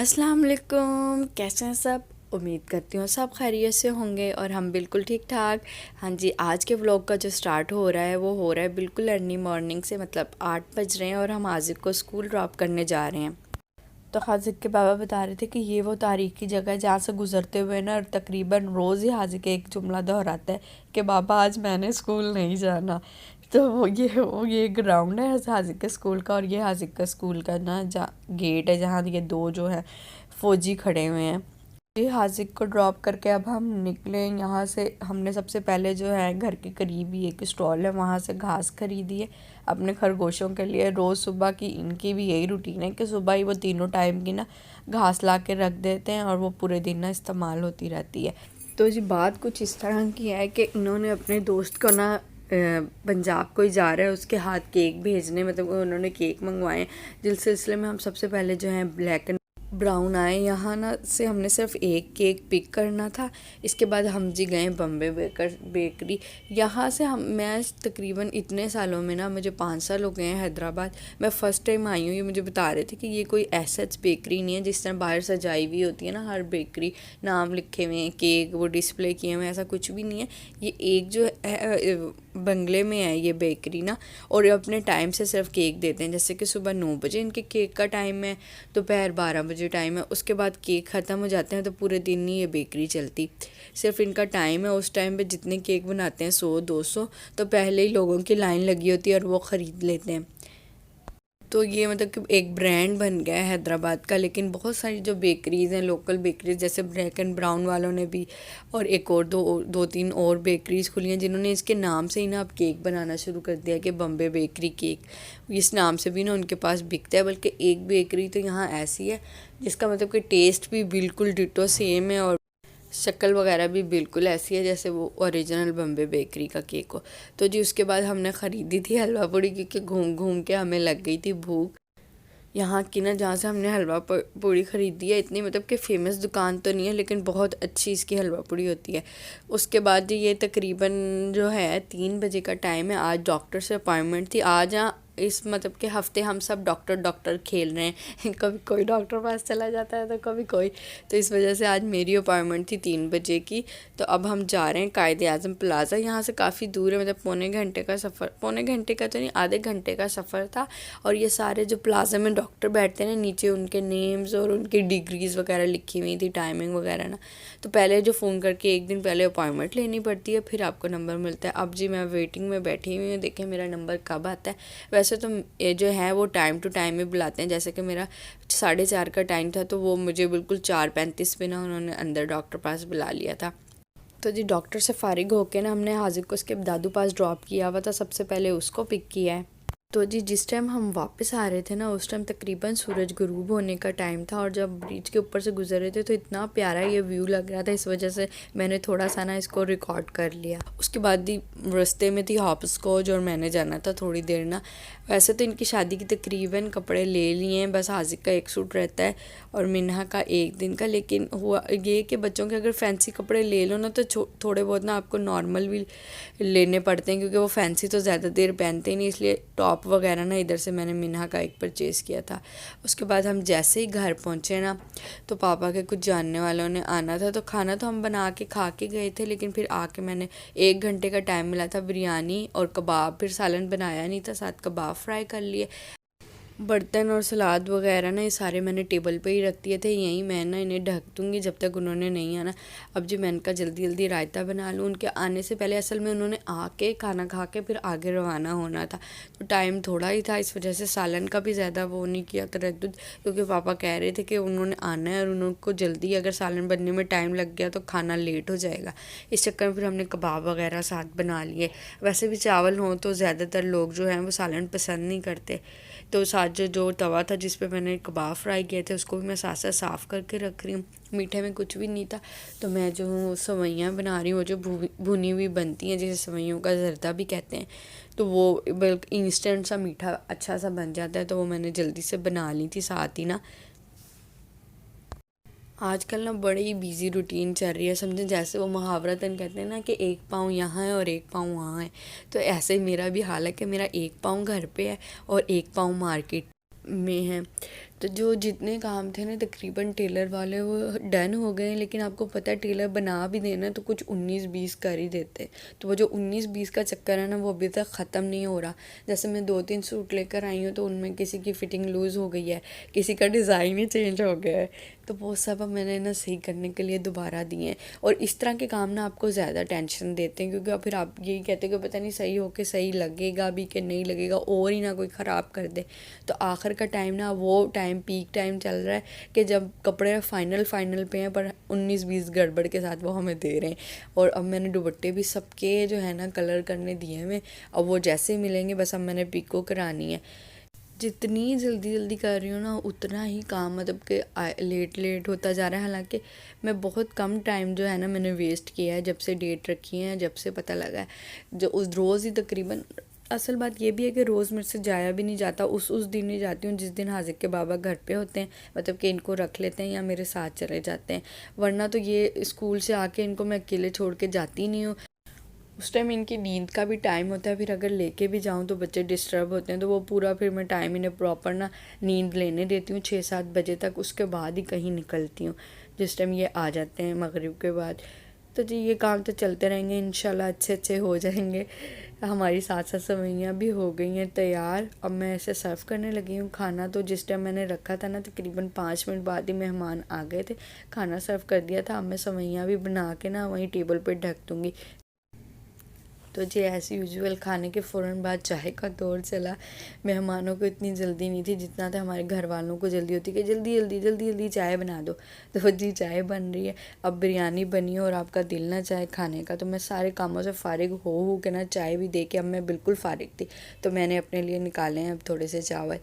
अस्सलाम वालेकुम, कैसे हैं सब। उम्मीद करती हूँ सब खैरियत से होंगे और हम बिल्कुल ठीक ठाक। हाँ जी, आज के व्लॉग का जो स्टार्ट हो रहा है वो हो रहा है बिल्कुल अर्ली मॉर्निंग से, मतलब 8 बज रहे हैं और हम आजिक को स्कूल ड्रॉप करने जा रहे हैं। तो हाजिक के बाबा बता रहे थे कि ये वो तारीखी जगह है जहाँ से गुजरते हुए ना तकरीबन रोज़ ही हाजिक एक जुमला दोहराता है कि बाबा आज मैंने स्कूल नहीं जाना। तो वो ये ग्राउंड है हाजिक के स्कूल का, और ये हाजिक का स्कूल का ना गेट है जहाँ ये दो जो है फौजी खड़े हुए हैं। ये हाजिक को ड्रॉप करके अब हम निकले यहाँ से। हमने सबसे पहले जो है घर के करीब ही एक स्टॉल है वहाँ से घास खरीदी है अपने खरगोशों के लिए। रोज़ सुबह की इनकी भी यही रूटीन है कि सुबह ही वो तीनों टाइम की ना घास ला के रख देते हैं और वो पूरे दिन ना इस्तेमाल होती रहती है। तो जी बात कुछ इस तरह की है कि इन्होंने अपने दोस्त को ना पंजाब को ही जा रहा है उसके हाथ केक भेजने, मतलब उन्होंने केक मंगवाए। जिस सिलसिले में हम सबसे पहले जो है ब्लैक एंड ब्राउन आए यहाँ ना से हमने सिर्फ एक केक पिक करना था। इसके बाद हम जी गए बम्बे बेकरी। यहाँ से मैं तकरीबन इतने सालों में ना मुझे 5 साल हो गए हैं हैदराबाद। मैं फ़र्स्ट टाइम आई हूँ। ये मुझे बता रहे थे कि ये कोई एसएच बेकरी नहीं है जिस तरह बाहर सजाई हुई होती है ना हर बेकरी, नाम लिखे हुए हैं, केक वो डिस्प्ले किए हुए हैं, ऐसा कुछ भी नहीं है। ये एक जो है बंगले में है ये बेकरी ना, और अपने टाइम से सिर्फ केक देते हैं। जैसे कि सुबह 9 बजे इनके केक का टाइम है, दोपहर 12 बजे टाइम है, उसके बाद केक ख़त्म हो जाते हैं। तो पूरे दिन नहीं ये बेकरी चलती, सिर्फ इनका टाइम है। उस टाइम पे जितने केक बनाते हैं 100-200, तो पहले ही लोगों की लाइन लगी होती है और वो ख़रीद लेते हैं। तो ये मतलब कि एक ब्रांड बन गया है हैदराबाद का। लेकिन बहुत सारी जो बेकरीज़ हैं लोकल बेकरीज़, जैसे ब्लैक एंड ब्राउन वालों ने भी, और एक और दो तीन और बेकरीज़ खुली हैं जिन्होंने इसके नाम से ही ना अब केक बनाना शुरू कर दिया कि बम्बे बेकरी केक। इस नाम से भी ना उनके पास बिकता है। बल्कि एक बेकरी तो यहाँ ऐसी है जिसका मतलब कि टेस्ट भी बिल्कुल डिटो सेम है और शक्ल वगैरह भी बिल्कुल ऐसी है जैसे वो ओरिजिनल बम्बे बेकरी का केक हो। तो जी उसके बाद हमने ख़रीदी थी हलवा पूड़ी, क्योंकि घूम घूम के हमें लग गई थी भूख। यहाँ की ना जहाँ से हमने हलवा पूड़ी ख़रीदी है, इतनी मतलब कि फ़ेमस दुकान तो नहीं है लेकिन बहुत अच्छी इसकी हलवा पूड़ी होती है। उसके बाद ये तकरीबन जो है 3 बजे का टाइम है। आज डॉक्टर से अपॉइंटमेंट थी। आज यहाँ इस मतलब के हफ्ते हम सब डॉक्टर डॉक्टर खेल रहे हैं कभी कोई डॉक्टर पास चला जाता है तो कभी कोई। तो इस वजह से आज मेरी अपॉइंटमेंट थी 3 बजे की। तो अब हम जा रहे हैं कायदे आज़म प्लाज़ा। यहाँ से काफ़ी दूर है, मतलब पौने घंटे का सफ़र, पौने घंटे का तो नहीं आधे घंटे का सफ़र था। और ये सारे जो प्लाज़ा में डॉक्टर बैठते हैं ना, नीचे उनके नेम्स और उनकी डिग्रीज़ वगैरह लिखी हुई थी, टाइमिंग वगैरह ना। तो पहले जो फ़ोन करके एक दिन पहले अपॉइंटमेंट लेनी पड़ती है, फिर आपको नंबर मिलता है। अब जी मैं वेटिंग में बैठी हुई हूँ, देखें मेरा नंबर कब आता है। वैसे तो ये जो है वो टाइम टू टाइम ही बुलाते हैं। जैसे कि मेरा 4:30 का टाइम था तो वो मुझे बिल्कुल 4:35 पे ना उन्होंने अंदर डॉक्टर पास बुला लिया था। तो जी डॉक्टर से फ़ारिग होके ना हमने हाजिर को उसके दादू पास ड्रॉप किया हुआ था, सबसे पहले उसको पिक किया है। तो जी जिस टाइम हम वापस आ रहे थे ना उस टाइम तकरीबन सूरज गुरूब होने का टाइम था, और जब ब्रिज के ऊपर से गुजर रहे थे तो इतना प्यारा ये व्यू लग रहा था, इस वजह से मैंने थोड़ा सा ना इसको रिकॉर्ड कर लिया। उसके बाद ही रास्ते में थी हॉप स्कॉच और मैंने जाना था थोड़ी देर ना। वैसे तो इनकी शादी की तकरीबन कपड़े ले लिए हैं, बस हाजिक का एक सूट रहता है और मिन्हा का एक दिन का। लेकिन हुआ ये कि बच्चों के अगर फैंसी कपड़े ले लो ना तो थोड़े बहुत ना आपको नॉर्मल भी लेने पड़ते हैं, क्योंकि वो फैंसी तो ज़्यादा देर पहनते ही नहीं। इसलिए टॉप वगैरह ना इधर से मैंने मिन्हा का एक परचेज़ किया था। उसके बाद हम जैसे ही घर पहुँचे ना तो पापा के कुछ जानने वालों ने आना था, तो खाना तो हम बना के खा के गए थे। लेकिन फिर आके मैंने 1 घंटे का टाइम मिला था, बिरयानी और कबाब, फिर सालन बनाया नहीं था, साथ कबाब फ्राई कर लिए। बर्तन और सलाद वगैरह ना ये सारे मैंने टेबल पे ही रख दिए थे, यहीं मैं ना इन्हें ढक दूँगी जब तक उन्होंने नहीं आना। अब जी मैंने कहा जल्दी जल्दी रायता बना लूँ। उनके आने से पहले असल में उन्होंने आके खाना खा के फिर आगे रवाना होना था, तो टाइम थोड़ा ही था, इस वजह से सालन का भी ज़्यादा वो नहीं किया तरद्दुद, क्योंकि पापा कह रहे थे कि उन्होंने आना है और उनको जल्दी अगर सालन बनने में टाइम लग गया तो खाना लेट हो जाएगा। इस चक्कर में फिर हमने कबाब वगैरह साथ बना लिए। वैसे भी चावल हों तो ज़्यादातर लोग जो हैं वो सालन पसंद नहीं करते। तो साथ जो तवा था जिस पे मैंने कबाब फ्राई किए थे उसको भी मैं साथ साथ साफ़ करके रख रही हूँ। मीठे में कुछ भी नहीं था, तो मैं जो हूँ सेवइयाँ बना रही हूँ, जो भुनी हुई बनती हैं जिसे सेवइयों का ज़र्दा भी कहते हैं। तो वो बल्कि इंस्टेंट सा मीठा अच्छा सा बन जाता है, तो वो मैंने जल्दी से बना ली थी साथ ही ना। आजकल ना बड़ी बिजी रूटीन चल रही है, समझे जैसे वो मुहावरतन कहते हैं ना कि एक पाँव यहाँ है और एक पाँव वहाँ है। तो ऐसे ही मेरा भी हाल है कि मेरा एक पाँव घर पे है और एक पाँव मार्केट में है। तो जो जितने काम थे ना तकरीबन टेलर वाले वो डन हो गए हैं, लेकिन आपको पता है टेलर बना भी देना तो कुछ 19-20 कर ही देते हैं। तो वो जो 19-20 का चक्कर है ना वो अभी तक ख़त्म नहीं हो रहा। जैसे मैं 2-3 सूट लेकर आई हूँ तो उनमें किसी की फ़िटिंग लूज़ हो गई है, किसी का डिज़ाइन ही चेंज हो गया है, तो वो सब अब मैंने ना सही करने के लिए दोबारा दिए हैं। और इस तरह के काम ना आपको ज़्यादा टेंशन देते हैं, क्योंकि फिर आप यही कहते हैं कि पता नहीं सही होके सही लगेगा भी कि नहीं लगेगा, और ही ना कोई ख़राब कर दे। तो आखिर का टाइम ना वो टाइम पीक टाइम चल रहा है कि जब कपड़े फाइनल पे हैं, पर 19-20 गड़बड़ के साथ वो हमें दे रहे हैं। और अब मैंने दुपट्टे भी सबके जो है ना कलर करने दिए हैं। अब वो जैसे मिलेंगे बस अब मैंने पिको करानी है। जितनी जल्दी जल्दी कर रही हूँ ना उतना ही काम मतलब कि लेट लेट होता जा रहा है। हालांकि मैं बहुत कम टाइम जो है ना मैंने वेस्ट किया है, जब से डेट रखी है, जब से पता लगा है। जो उस रोज़ ही तकरीबन, असल बात ये भी है कि रोज़ मेरे से जाया भी नहीं जाता, उस दिन ही जाती हूँ जिस दिन हाजिर के बाबा घर पे होते हैं, मतलब कि इनको रख लेते हैं या मेरे साथ चले जाते हैं। वरना तो ये स्कूल से आके इनको मैं अकेले छोड़ के जाती नहीं हूँ। उस टाइम इनकी नींद का भी टाइम होता है, फिर अगर लेके भी जाऊँ तो बच्चे डिस्टर्ब होते हैं, तो वो पूरा फिर मैं टाइम इन्हें प्रॉपर ना नींद लेने देती हूँ 6-7 बजे तक। उसके बाद ही कहीं निकलती हूँ जिस टाइम ये आ जाते हैं मगरिब के बाद। तो जी ये काम तो चलते रहेंगे, इंशाल्लाह अच्छे अच्छे हो जाएंगे। हमारी साथ साथ सवैयाँ भी हो गई हैं तैयार। अब मैं ऐसे सर्व करने लगी हूँ खाना। तो जिस टाइम मैंने रखा था ना तकरीबन 5 मिनट बाद ही मेहमान आ गए थे, खाना सर्व कर दिया था। अब मैं सवैयाँ भी बना के ना वहीं टेबल पर ढक दूँगी। तो जी एज़ यूजुअल खाने के फ़ौरन बाद चाय का दौर चला। मेहमानों को इतनी जल्दी नहीं थी जितना था हमारे घर वालों को जल्दी होती कि जल्दी जल्दी जल्दी जल्दी चाय बना दो। तो जी चाय बन रही है, अब बिरयानी बनी है और आपका दिल ना चाहे खाने का। तो मैं सारे कामों से फ़ारिग हो के ना चाय भी दे के अब मैं बिल्कुल फ़ारिग थी, तो मैंने अपने लिए निकाले हैं अब थोड़े से चावल।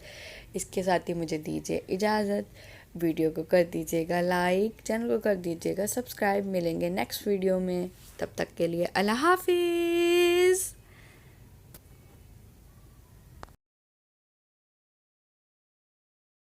इसके साथ ही मुझे दीजिए इजाज़त। वीडियो को कर दीजिएगा लाइक, चैनल को कर दीजिएगा सब्सक्राइब। मिलेंगे नेक्स्ट वीडियो में, तब तक के लिए अल्लाह हाफिज़।